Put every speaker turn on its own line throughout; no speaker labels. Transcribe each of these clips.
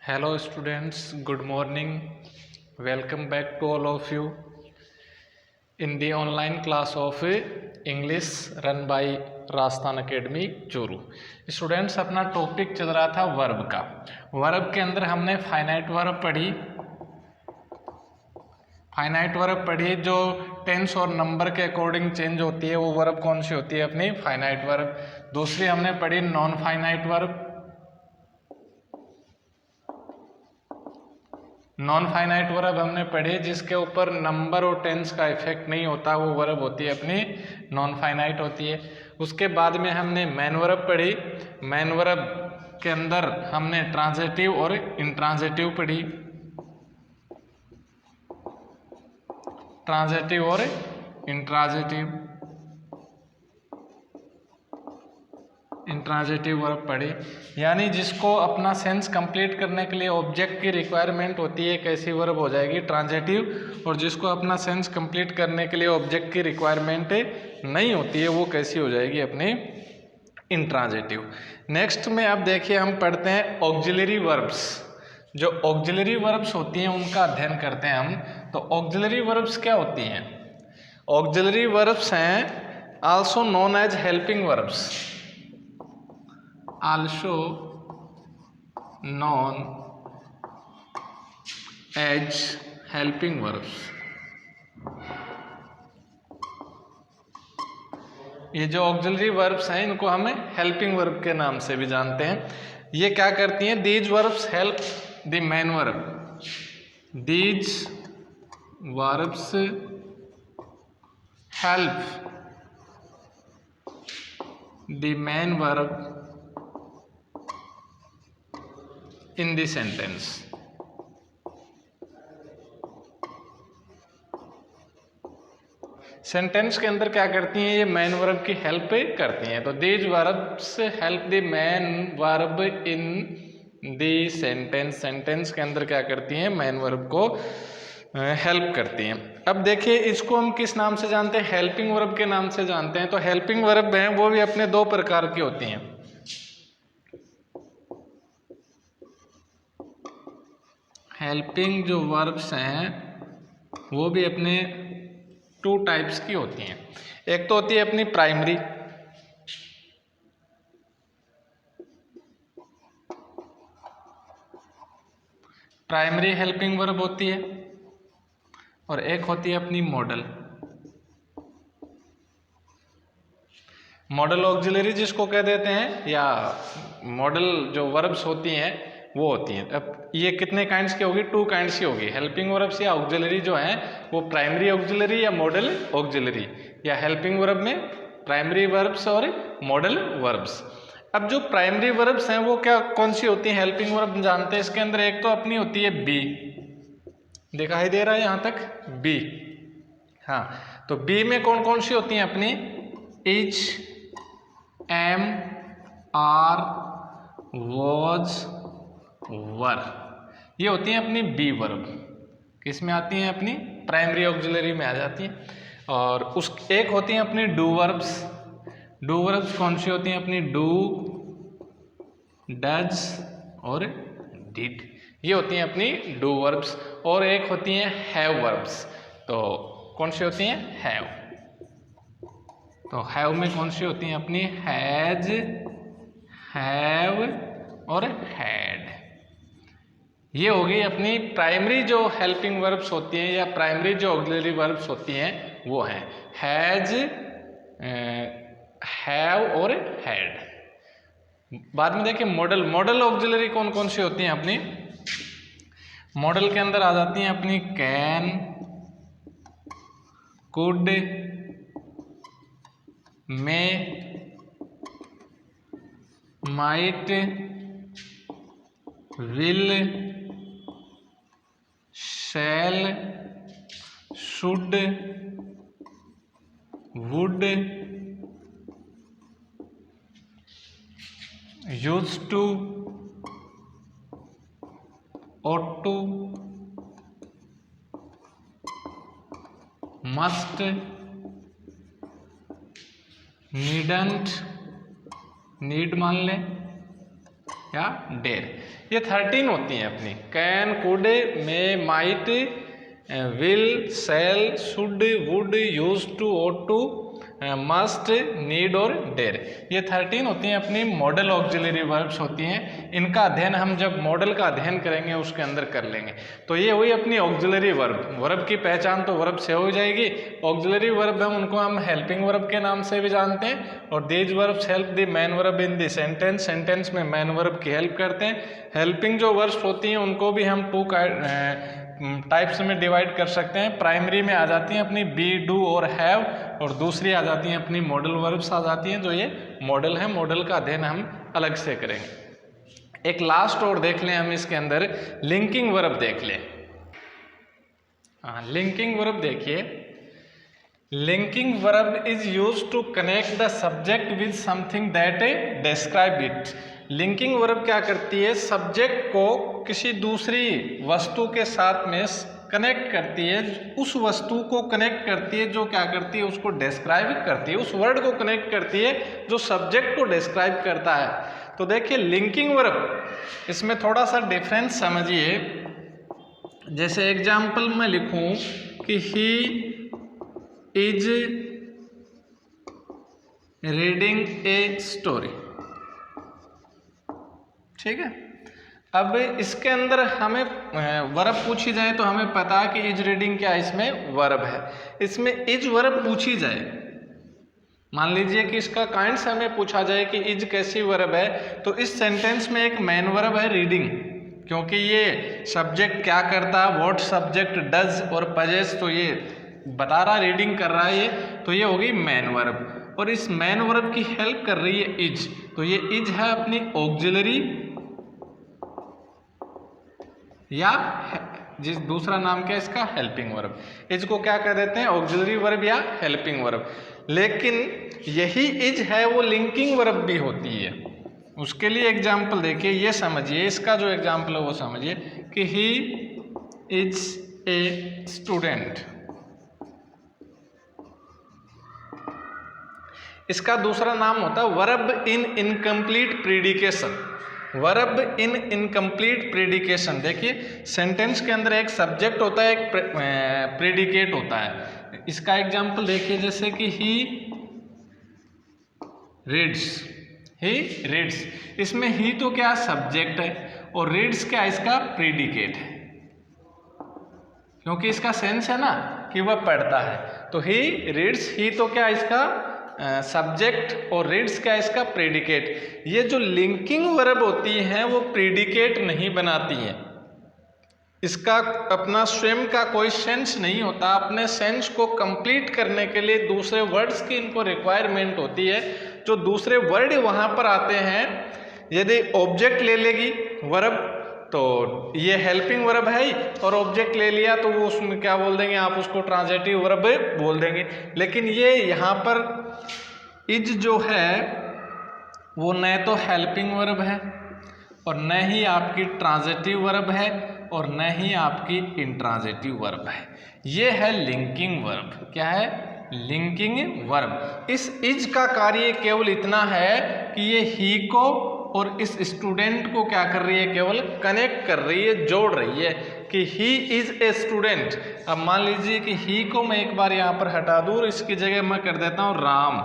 Hello students, good morning. Welcome back to all of you in the online class of English run by Rajasthan academy Churu. Students, अपना topic चल रहा था verb का। Verb के अंदर हमने फाइनाइट वर्ब पढ़ी। फाइनाइट वर्ब पढ़ी जो टेंस और नंबर के अकॉर्डिंग चेंज होती है, वो वर्ब कौन सी होती है? अपनी फाइनाइट वर्ब। दूसरी हमने पढ़ी non finite verb. Non finite verb हमने पढ़ी जिसके ऊपर नंबर और टेंस का इफेक्ट नहीं होता, वो वर्ब होती है अपनी नॉन फाइनाइट होती है। उसके बाद में हमने मैन वर्ब पढ़ी। मैन वर्ब के अंदर हमने ट्रांजिटिव और इंट्रांजिटिव पढ़ी। ट्रांजिटिव और इंट्रांजिटिव इंट्रांजिटिव वर्ब पढ़ी, यानी जिसको अपना सेंस कंप्लीट करने के लिए ऑब्जेक्ट की रिक्वायरमेंट होती है, कैसी वर्ब हो जाएगी? ट्रांजिटिव। और जिसको अपना सेंस कंप्लीट करने के लिए ऑब्जेक्ट की रिक्वायरमेंट नहीं होती है, वो कैसी हो जाएगी? अपनी इंट्रांजिटिव। नेक्स्ट में अब देखिए हम पढ़ते हैं ऑक्सिलरी वर्ब्स। जो ऑक्सिलरी वर्ब्स होती हैं उनका अध्ययन करते हैं हम। तो ऑक्सिलरी वर्ब्स क्या होती हैं? ऑक्सिलरी वर्ब्स हैं also known as helping verbs. also known as helping verbs। ये जो ऑक्सिलरी वर्ब्स हैं इनको हम हेल्पिंग वर्ब के नाम से भी जानते हैं। ये क्या करती हैं? These verbs help the main verb. These verbs help the main verb in the sentence. Sentence के अंदर क्या करती हैं? ये मेन वर्ब की हेल्प करती हैं। तो these verbs help the main verb in the sentence. Sentence के अंदर क्या करती हैं? मेन वर्ब को हेल्प करती हैं। अब देखिए इसको हम किस नाम से जानते हैं? हेल्पिंग वर्ब के नाम से जानते हैं। तो हेल्पिंग वर्ब हैं वो भी अपने दो प्रकार की होती हैं। हेल्पिंग जो वर्ब्स हैं वो भी अपने टू टाइप्स की होती हैं। एक तो होती है अपनी प्राइमरी। प्राइमरी हेल्पिंग वर्ब होती है, और एक होती है अपनी मॉडल। मॉडल ऑक्सिलरी जिसको कह देते हैं, या मॉडल जो वर्ब्स होती हैं वो होती हैं। अब ये कितने काइंड्स की होगी? टू काइंड्स की होगी। हेल्पिंग वर्ब्स या ऑक्सिलरी जो हैं वो प्राइमरी ऑक्सिलरी या मॉडल ऑक्सिलरी, या हेल्पिंग वर्ब में प्राइमरी वर्ब्स और मॉडल वर्ब्स। अब जो प्राइमरी वर्ब्स हैं वो क्या कौन सी होती हैं? हेल्पिंग वर्ब जानते हैं। इसके अंदर एक तो अपनी होती है बी। दिखाई दे रहा है यहाँ तक? बी। हाँ, तो बी में कौन कौन सी होती हैं अपनी? इच, एम, आर, वॉज, वर, ये होती हैं अपनी बी वर्ब। किस में आती हैं? अपनी प्राइमरी ऑक्सिलरी में आ जाती हैं। और उस एक होती हैं अपनी डू वर्ब्स। डू वर्ब्स कौन सी होती हैं? अपनी डू, डज और डिड, ये होती हैं अपनी डू वर्ब्स। और एक होती हैं हैव वर्ब्स। तो कौन सी होती हैं? हैव। तो हैव में कौन सी होती हैं? अपनी हैज, हैव और हैड। ये हो गई अपनी प्राइमरी जो हेल्पिंग वर्ब्स होती हैं, या प्राइमरी जो ऑक्सिलरी वर्ब्स होती हैं वो हैं हैज, हैव और हैड। बाद में देखिए मॉडल। मॉडल ऑक्सिलरी कौन कौन सी होती हैं अपनी? मॉडल के अंदर आ जाती हैं अपनी can, could, may, might, will, shall, should, would, used to, ought to, must, needn't, need मान लें, या डेयर। ये 13 होती हैं अपनी, can, could, may, might, will, shall, should, would, use to, ought to, must, need और डेयर। ये 13 होती हैं अपनी मॉडल ऑक्सिलरी वर्ब्स होती हैं। इनका अध्ययन हम जब मॉडल का अध्ययन करेंगे उसके अंदर कर लेंगे। तो ये हुई अपनी ऑक्सिलरी वर्ब। वर्ब की पहचान तो वर्ब से हो जाएगी। ऑक्सिलरी वर्ब है उनको हम हेल्पिंग वर्ब के नाम से भी जानते हैं। और these verbs help the main verb in the sentence, sentence में मेन वर्ब की हेल्प करते हैं। हेल्पिंग जो वर्ब्स होती हैं उनको भी हम टू टाइप्स में डिवाइड कर सकते हैं। प्राइमरी में आ जाती हैं अपनी बी, डू और हैव, और दूसरी आ जाती हैं अपनी मॉडल वर्ब्स आ जाती हैं, जो ये मॉडल है। मॉडल का अध्ययन हम अलग से करेंगे। एक लास्ट और देख लें हम इसके अंदर, लिंकिंग वर्ब देख लें। हाँ, लिंकिंग वर्ब देखिए। Linking verb is used to connect the subject with something that describe it. Linking verb क्या करती है, सब्जेक्ट को किसी दूसरी वस्तु के साथ में कनेक्ट करती है, उस वस्तु को कनेक्ट करती है जो क्या करती है, उसको डिस्क्राइब करती है, उस वर्ड को कनेक्ट करती है जो सब्जेक्ट को डिस्क्राइब करता है। तो देखिए लिंकिंग वर्ब, इसमें थोड़ा सा डिफरेंस समझिए। जैसे एग्जाम्पल मैं लिखूं कि he is reading a story, ठीक है। अब इसके अंदर हमें वर्ब पूछी जाए तो हमें पता है कि इज रीडिंग क्या इसमें वर्ब है। इसमें इज वर्ब पूछी जाए, मान लीजिए कि इसका काइंड्स हमें पूछा जाए कि इज कैसी वर्ब है, तो इस सेंटेंस में एक मेन वर्ब है रीडिंग, क्योंकि ये सब्जेक्ट क्या करता है, व्हाट सब्जेक्ट डज और पजेस, तो ये बता रहा रीडिंग कर रहा है ये, तो ये होगी मेन वर्ब। और इस मेन वर्ब की हेल्प कर रही है इज, तो ये इज है अपनी ऑक्सिलरी या जिस दूसरा नाम क्या है इसका, हेल्पिंग वर्ब। इज को क्या कह देते हैं, ऑक्सिलरी वर्ब या हेल्पिंग वर्ब। लेकिन यही इज है वो लिंकिंग वर्ब भी होती है। उसके लिए एग्जाम्पल देखिए, ये समझिए, इसका जो एग्जाम्पल है वो समझिए कि ही इज ए स्टूडेंट। इसका दूसरा नाम होता है verb in incomplete predication. Verb in incomplete predication, देखिए सेंटेंस के अंदर एक सब्जेक्ट होता है, एक प्रीडिकेट होता है। इसका एग्जाम्पल देखिए, जैसे कि ही रीड्स, ही रीड्स, इसमें ही तो क्या सब्जेक्ट है और रीड्स क्या इसका प्रीडिकेट है, क्योंकि इसका सेंस है ना कि वह पढ़ता है। तो ही रीड्स, ही तो क्या इसका सब्जेक्ट और रीड्स क्या इसका प्रेडिकेट। ये जो लिंकिंग वर्ब होती हैं वो प्रेडिकेट नहीं बनाती हैं, इसका अपना स्वयं का कोई सेंस नहीं होता। अपने सेंस को कंप्लीट करने के लिए दूसरे वर्ड्स की इनको रिक्वायरमेंट होती है। जो दूसरे वर्ड वहाँ पर आते हैं, यदि ऑब्जेक्ट ले लेगी वर्ब तो ये हेल्पिंग वर्ब है ही, और ऑब्जेक्ट ले लिया तो वो उसमें क्या बोल देंगे आप, उसको ट्रांजिटिव वर्ब बोल देंगे। लेकिन ये यहाँ पर इज जो है वो न तो हेल्पिंग वर्ब है और न ही आपकी ट्रांजिटिव वर्ब है और न ही आपकी इंट्रांजिटिव वर्ब है। ये है लिंकिंग वर्ब। क्या है, लिंकिंग वर्ब। इस इज का कार्य केवल इतना है कि ये ही को और इस स्टूडेंट को क्या कर रही है, केवल कनेक्ट कर रही है, जोड़ रही है कि ही इज ए स्टूडेंट। अब मान लीजिए कि ही को मैं एक बार यहाँ पर हटा दूँ और इसकी जगह मैं कर देता हूँ राम।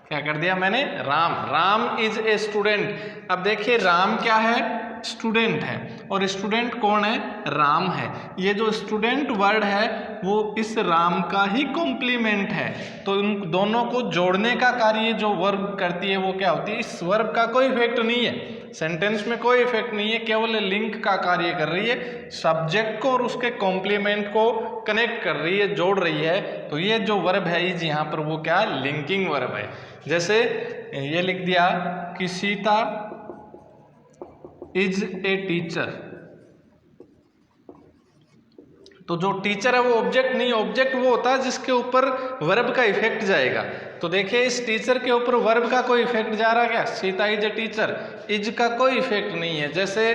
क्या कर दिया मैंने, Ram. Ram is a student. अब देखिए राम क्या है, स्टूडेंट है, और स्टूडेंट कौन है, राम है। ये जो स्टूडेंट वर्ड है वो इस राम का ही कॉम्प्लीमेंट है। तो इन दोनों को जोड़ने का कार्य जो वर्ब करती है वो क्या होती है, इस वर्ब का कोई इफेक्ट नहीं है, सेंटेंस में कोई इफेक्ट नहीं है, केवल लिंक का कार्य कर रही है, सब्जेक्ट को और उसके कॉम्प्लीमेंट को कनेक्ट कर रही है, जोड़ रही है। तो ये जो वर्ब है इज यहाँ पर वो क्या, लिंकिंग वर्ब है। जैसे ये लिख दिया कि सीता इज ए टीचर, तो जो टीचर है वो ऑब्जेक्ट नहीं, ऑब्जेक्ट वो होता है जिसके ऊपर वर्ब का इफेक्ट जाएगा। तो देखिए इस टीचर के ऊपर वर्ब का कोई इफेक्ट जा रहा क्या? Sita is a teacher, is का कोई इफेक्ट नहीं है। जैसे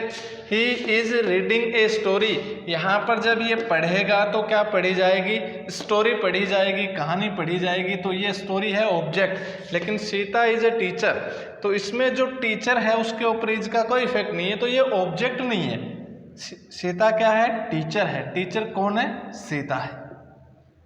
he is reading a story, यहाँ पर जब ये पढ़ेगा तो क्या पढ़ी जाएगी? स्टोरी पढ़ी जाएगी, कहानी पढ़ी जाएगी, तो ये स्टोरी है ऑब्जेक्ट। लेकिन सीता इज ए टीचर, तो इसमें जो टीचर है उसके ऊपर इज का कोई इफेक्ट नहीं है, तो ये ऑब्जेक्ट नहीं है। सीता क्या है? टीचर है। टीचर कौन है? सीता है।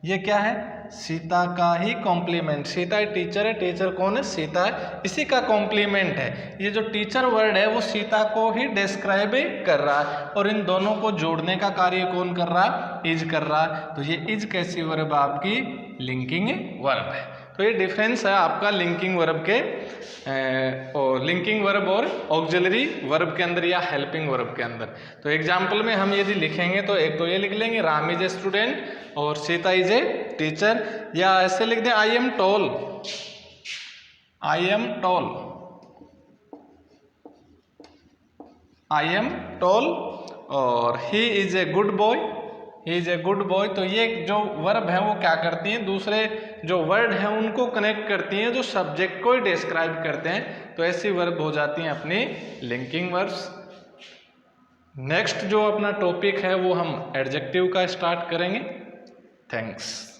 ये क्या है? सीता का ही कॉम्प्लीमेंट। सीता एक टीचर है, टीचर कौन है? सीता है, इसी का कॉम्प्लीमेंट है। ये जो टीचर वर्ड है वो सीता को ही डिस्क्राइब कर रहा है, और इन दोनों को जोड़ने का कार्य कौन कर रहा है? इज कर रहा है। तो ये इज कैसी वर्ब? आपकी लिंकिंग वर्ब है। तो ये डिफरेंस है आपका लिंकिंग वर्ब के लिंकिंग वर्ब और ऑक्सिलरी वर्ब के अंदर या हेल्पिंग वर्ब के अंदर। तो एग्जाम्पल में हम यदि लिखेंगे तो एक तो ये लिख लेंगे राम इज ए स्टूडेंट और सीता इज ए टीचर, या ऐसे लिख दें I am tall, I am tall, I am tall, और he is a good boy, he is a good boy. तो ये जो वर्ब है वो क्या करती हैं? दूसरे जो वर्ड हैं उनको कनेक्ट करती हैं, जो सब्जेक्ट को ही डिस्क्राइब करते हैं। तो ऐसी वर्ब हो जाती हैं अपनी लिंकिंग वर्ब्स। नेक्स्ट जो अपना टॉपिक है वो हम एडजेक्टिव का स्टार्ट करेंगे। थैंक्स।